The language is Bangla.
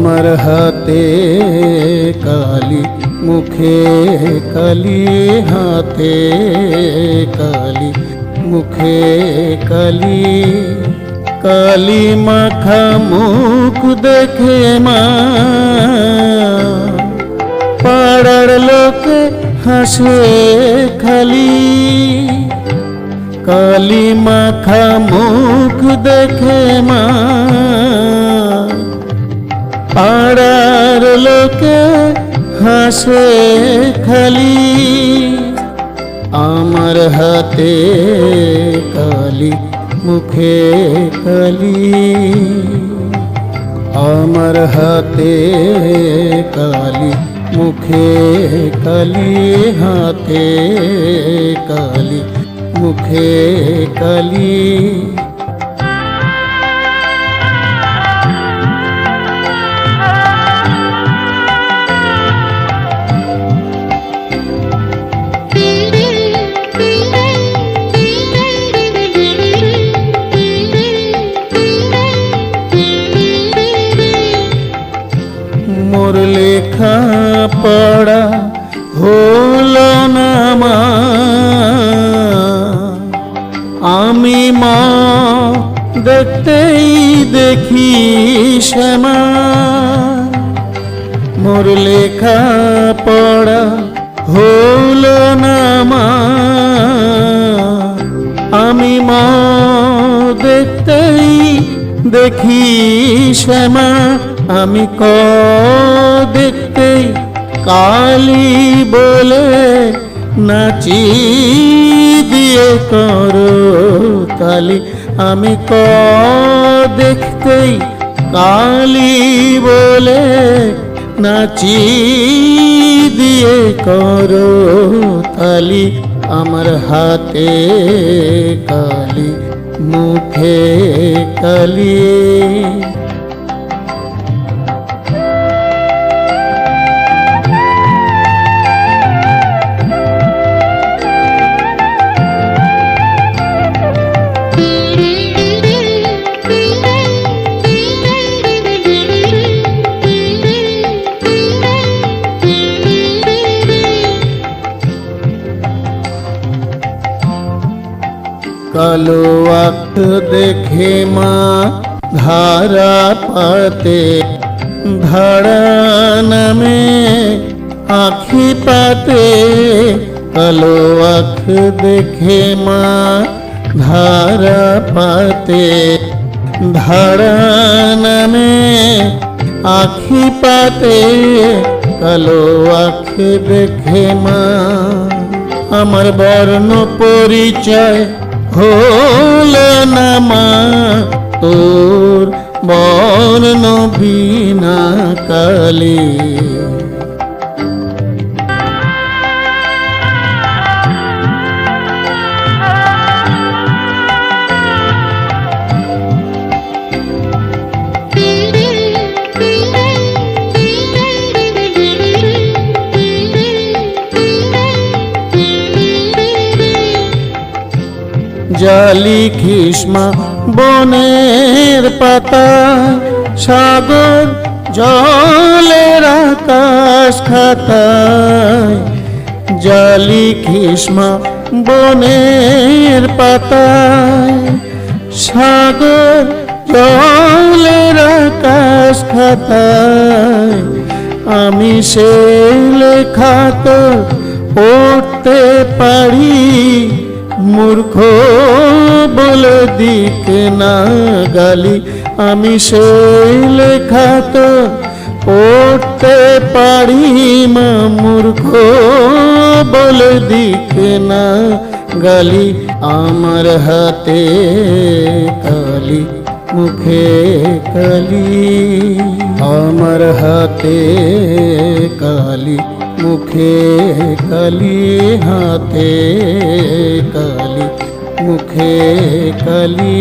আমার হাতে কালি, মুখে কালি, হাতে কালি, মুখে কালি। কালি মাখা মুখ দেখে মা পাড়ার লোকে হাসে খালি। কালি মাখা মুখ দেখে মা পাড়ার লোকে হাসে খালি। আমার হাতে কালি, মুখে কালি। আমার হাতে কালি, মুখে কালি, হাতে কালি, মুখে কালি। মোর লেখা পড়া হলো না মা, আমি মা দেখতেই দেখি শ্যামা। মোর লেখা পড়া হলো না মা, আমি মা দেখতেই দেখি শ্যামা। আমি ক দেখতেই কালি বলে নাচি দিয়ে করো কালি। আমি ক দেখতেই কালি বলে নাচি দিয়ে করো তালি। আমার হাতে কালি, মুখে কালি। কালো আখ দেখে মা ধারা পাতে, ধারা নামে আখি পাতে। কালো আখ দেখে মা ধারা পাতে, ধারা নামে আখি পাতে। কালো আখ দেখে মা আমার বর্ণ পরিচয় হলো না মা, তোর বর্ণ বিনা কালি। জালি খিসমা বনের পাতা, সাগর জলের আকাশ খাতায়। জালি খিসমা বনের পাতায়, সাগর জলের আকাশ খাতায়। আমি সে লেখা তো পড়তে পারি, মূর্খ বলে দিক না গালি। আমি সেই লেখা তো পড়তে পারি মা, মূর্খ বলে দিক না গালি। আমার হাতে কালি, মুখে কালি। আমার হাতে কালি, মুখে কালি, হাতে কালি, মুখে কালি।